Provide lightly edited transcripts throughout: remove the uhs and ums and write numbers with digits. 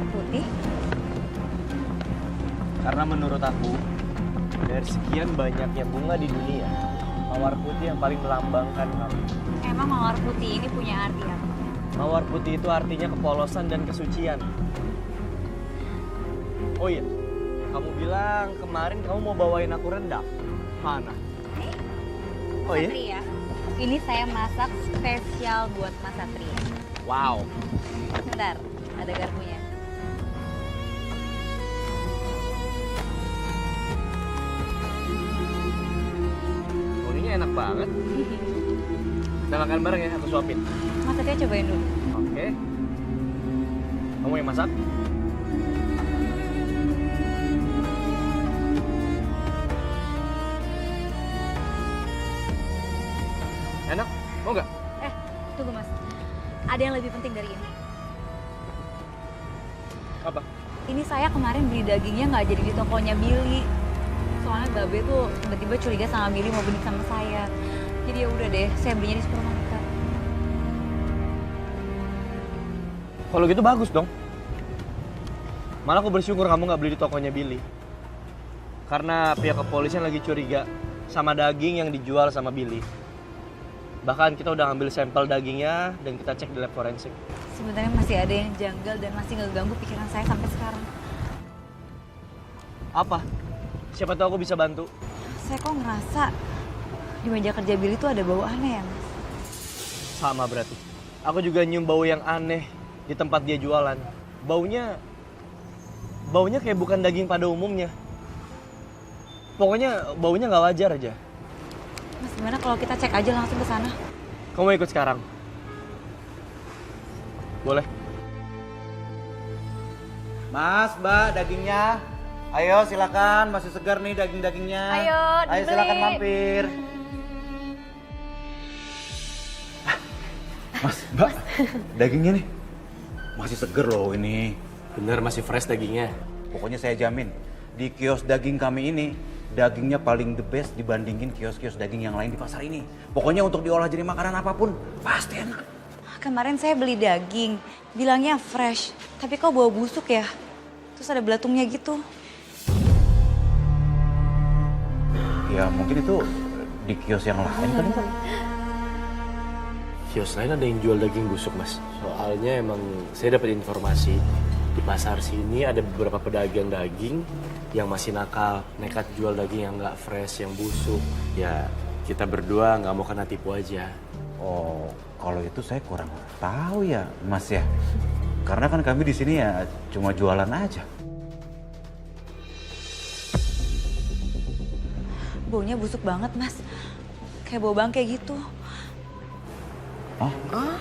mawar putih? Karena menurut aku, dari sekian banyaknya bunga di dunia, mawar putih yang paling melambangkan kamu. Emang mawar putih ini punya arti apa? Mawar putih itu artinya kepolosan dan kesucian. Oh iya, kamu bilang kemarin kamu mau bawain aku rendang. Mana? Oh iya? Satria, ini saya masak spesial buat Mas Satria. Wow. Bentar, ada garpunya. Wanginya enak banget. Kita makan bareng ya, aku suapin. Mas Satria cobain dulu. Oke. Kamu yang masak? Enak? Mau nggak? Tunggu Mas, ada yang lebih penting dari ini. Apa? Ini saya kemarin beli dagingnya nggak jadi di tokonya Billy. Soalnya Babe tuh tiba-tiba curiga sama Billy mau benih sama saya. Jadi ya udah deh, saya belinya di supermarket. Kalau gitu bagus dong. Malah aku bersyukur kamu nggak beli di tokonya Billy. Karena pihak kepolisian lagi curiga sama daging yang dijual sama Billy. Bahkan kita udah ambil sampel dagingnya dan kita cek di lab forensik. Sebenarnya masih ada yang janggal dan masih ngeganggu pikiran saya sampai sekarang. Apa? Siapa tahu aku bisa bantu. Saya kok ngerasa di meja kerja Billy tuh ada bau aneh ya Mas? Sama berarti. Aku juga nyium bau yang aneh di tempat dia jualan. Baunya kayak bukan daging pada umumnya. Pokoknya baunya nggak wajar aja. Mas gimana kalau kita cek aja langsung ke sana? Kamu mau ikut sekarang? Boleh. Mas, Mbak, dagingnya. Ayo silakan, masih segar nih daging-dagingnya. Ayo, dibeli. silakan mampir. Mas, Mbak, dagingnya nih masih segar loh ini. Bener masih fresh dagingnya. Pokoknya saya jamin di kios daging kami ini dagingnya paling the best dibandingin kios-kios daging yang lain di pasar ini. Pokoknya untuk diolah jadi makanan apapun pasti enak. Kemarin saya beli daging, bilangnya fresh. Tapi kok bau busuk ya? Terus ada belatungnya gitu. Ya mungkin itu di kios yang lain kali Pak. Kios lain ada yang jual daging busuk, Mas. Soalnya emang saya dapat informasi di pasar sini ada beberapa pedagang daging yang masih nakal, nekat jual daging yang nggak fresh, yang busuk. Ya kita berdua nggak mau kena tipu aja. Oh, kalau itu saya kurang tahu ya, Mas ya. Karena kan kami di sini ya cuma jualan aja. Baunya busuk banget Mas. Kayak bau bangke gitu. Hah?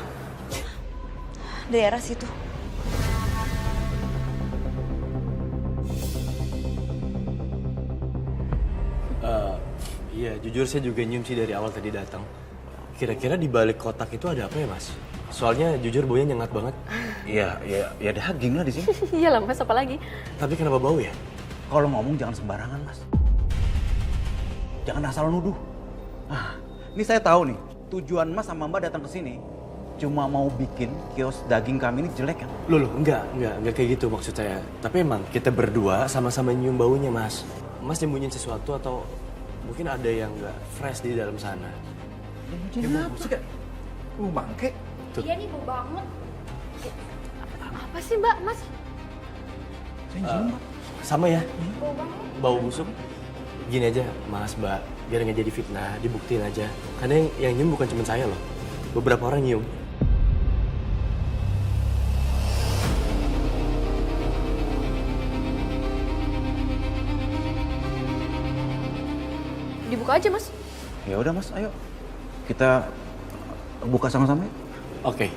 Daerah situ. Iya, jujur saya juga nyium sih dari awal tadi datang. Kira-kira di balik kotak itu ada apa ya, Mas? Soalnya jujur baunya nyengat banget. Ya daging lah di sini. Iyalah Mas, apa lagi? Tapi kenapa bau ya? Kalau ngomong jangan sembarangan, Mas. Jangan asal nuduh. Ah, ini saya tahu nih, tujuan Mas sama Mbak datang ke sini cuma mau bikin kios daging kami ini jelek kan? Loh, enggak kayak gitu maksud saya. Tapi emang kita berdua sama-sama nyium baunya, Mas. Mas nyembunyiin sesuatu atau mungkin ada yang nggak fresh di dalam sana. Busuk ya? Bangke. Tuh. Iya nih bau banget. Apa sih Mbak, Mas? Saya nyium, Mbak. Sama ya, Bau banget. bau busuk. Gini aja, Mas, Mbak, biar nggak jadi fitnah, dibuktiin aja. Karena yang nyium bukan cuma saya loh, beberapa orang nyium. Dibuka aja Mas. Ya udah, Mas, ayo. Kita buka sama-sama ya. Oke,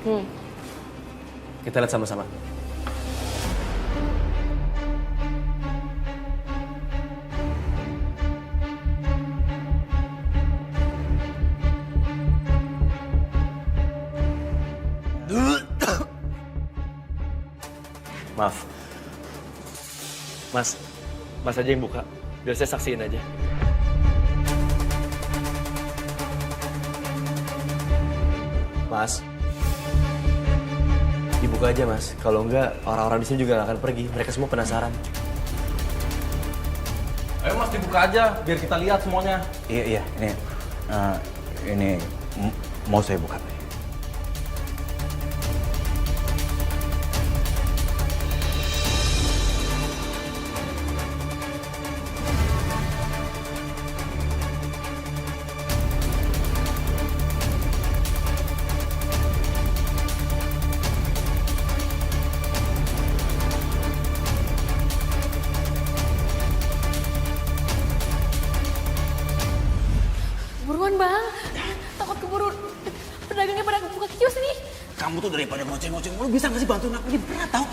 kita lihat sama-sama. Maaf. Mas aja yang buka. Biar saya saksiin aja. Mas. Dibuka. masuk aja mas. Kalau enggak orang-orang di sini juga nggak akan pergi. Mereka semua penasaran. Ayo mas dibuka aja biar kita lihat semuanya. Iya ini mau saya buka. Buruan bang, takut keburu pedagangnya pada buka kios nih. Kamu tuh daripada ngoceh-ngoceh, lu bisa nggak sih bantuin aku? Ini berat tau.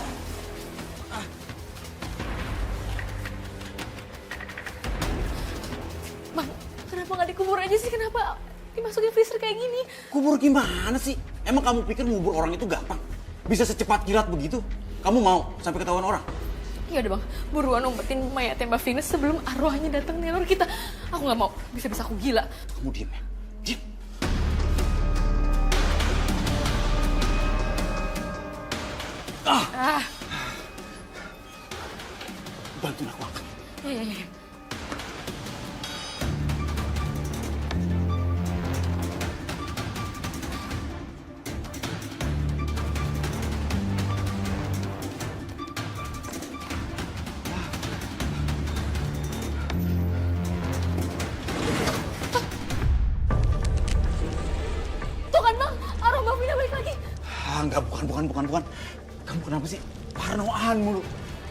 Bang, kenapa nggak dikubur aja sih? Kenapa dimasukin freezer kayak gini? Kubur gimana sih? Emang kamu pikir ngubur orang itu gampang? Bisa secepat kilat begitu? Kamu mau sampai ketahuan orang? Ya udah bang, buruan umpetin mayatnya Mbak Venus sebelum arwahnya datang neror kita. Aku nggak mau, bisa-bisa aku gila. Kamu diem ya? Diem. Ah, Bantuin aku angkat. eh. Tuh kan bang, arwah Mbak Venus balik lagi. Enggak, bukan. Kamu kenapa sih? Parnoan mulu.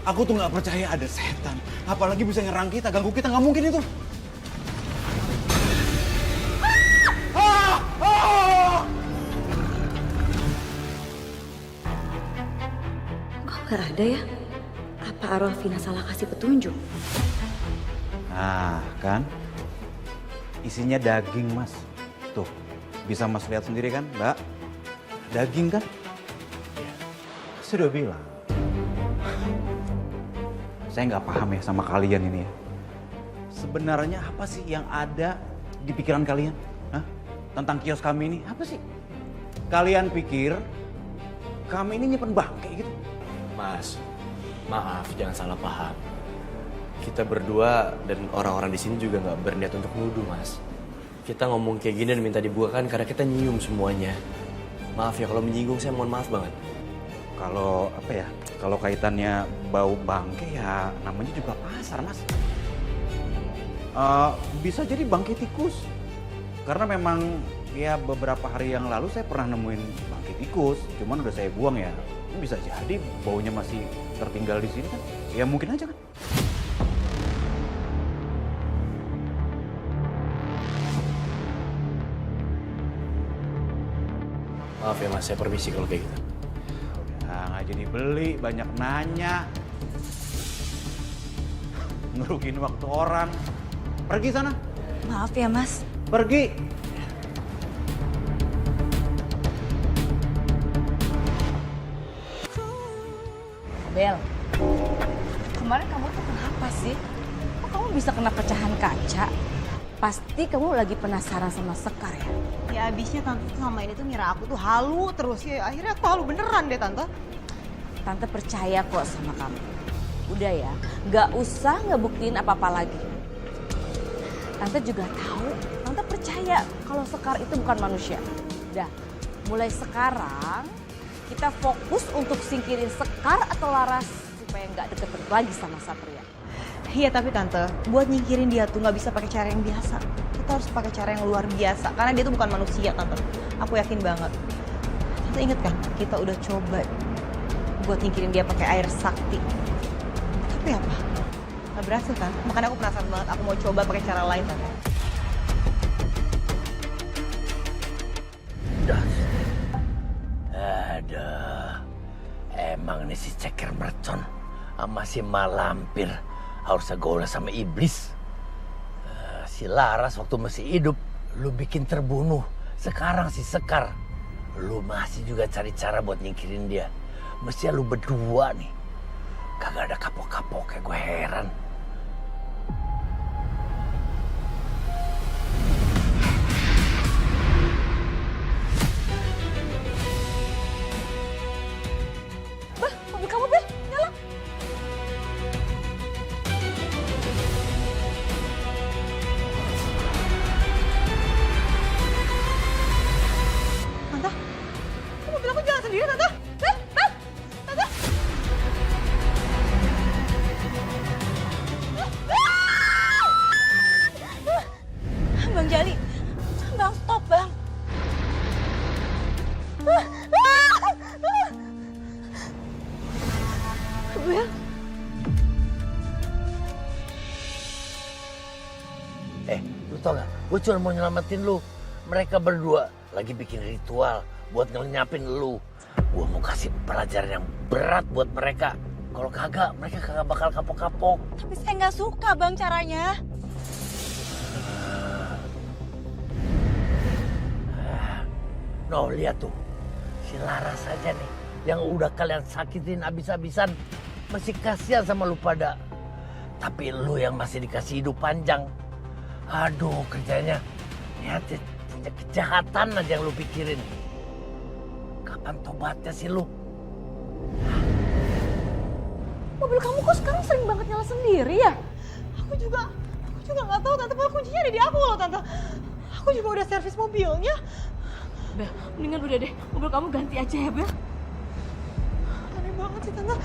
Aku tuh nggak percaya ada setan. Apalagi bisa nyerang kita, ganggu kita, nggak mungkin itu. Kok nggak ada ya? Apa arwah Vina salah kasih petunjuk? Nah, kan? Isinya daging, Mas. Tuh, bisa Mas lihat sendiri kan, Mbak? Daging kan? Saya udah bilang. Saya nggak paham ya sama kalian ini ya. Sebenarnya apa sih yang ada di pikiran kalian? Hah? Tentang kios kami ini, apa sih? Kalian pikir kami ini nyimpen bangke gitu? Mas, maaf jangan salah paham. Kita berdua dan orang-orang di sini juga nggak berniat untuk nuduh mas. Kita ngomong kayak gini dan minta dibukakan karena kita nyium semuanya. Maaf ya kalau menyinggung, saya mohon maaf banget. Kalau apa ya? Kalau kaitannya bau bangke ya namanya juga pasar, Mas. Bisa jadi bangke tikus. Karena memang ya beberapa hari yang lalu saya pernah nemuin bangke tikus, cuman udah saya buang ya. Bisa jadi baunya masih tertinggal di sini kan? Ya mungkin aja kan. Maaf ya mas, saya permisi kalau kayak gitu. Udah nggak jadi beli, banyak nanya. Ngerugiin waktu orang. Pergi sana. Maaf ya mas. Pergi. Bel, kemarin kamu tuh kenapa sih? Kok kamu bisa kena pecahan kaca? Pasti kamu lagi penasaran sama Sekar ya? Ya abisnya tante tuh sama ini tuh ngira aku tuh halu terus ya. Akhirnya aku halu beneran deh tante. Tante percaya kok sama kamu. Udah ya, gak usah ngebuktiin apa-apa lagi. Tante juga tahu, Tante percaya kalau Sekar itu bukan manusia. Udah, mulai sekarang kita fokus untuk singkirin Sekar atau Laras supaya nggak deket lagi sama Satria. Iya tapi tante, buat nyingkirin dia tuh nggak bisa pakai cara yang biasa. Kita harus pakai cara yang luar biasa karena dia tuh bukan manusia tante. Aku yakin banget. Tante inget kan kita udah coba buat nyingkirin dia pakai air sakti. Tapi apa? Gak berhasil kan? Makanya aku penasaran banget. Aku mau coba pakai cara lain tante. Aduh, emang nih si ceker mercon sama si malampir harus gaul sama iblis. Si Laras waktu masih hidup, lu bikin terbunuh. Sekarang si Sekar, lu masih juga cari cara buat nyingkirin dia. Mestinya lu berdua nih, kagak ada kapok-kapok kayak gue heran. Bel, Lu tau gak? Gue cuma mau nyelamatin lu. Mereka berdua lagi bikin ritual buat ngelenyapin lu. Gue mau kasih pelajaran yang berat buat mereka. Kalau kagak, mereka kagak bakal kapok-kapok. tapi saya nggak suka bang caranya. No, lihat tuh. Si Laras aja nih, yang udah kalian sakitin abis-abisan. Masih kasihan sama lu pada. Tapi lu yang masih dikasih hidup panjang. Aduh, kerjanya ya kejahatan aja yang lu pikirin. Kapan tobatnya sih lu? Mobil kamu kok sekarang sering banget nyala sendiri ya? Aku juga nggak tahu tante, padahal kuncinya ada di aku loh tante. Aku juga udah servis mobilnya. Bel, mendingan udah deh, mobil kamu ganti aja ya Bel. Aneh banget sih tante.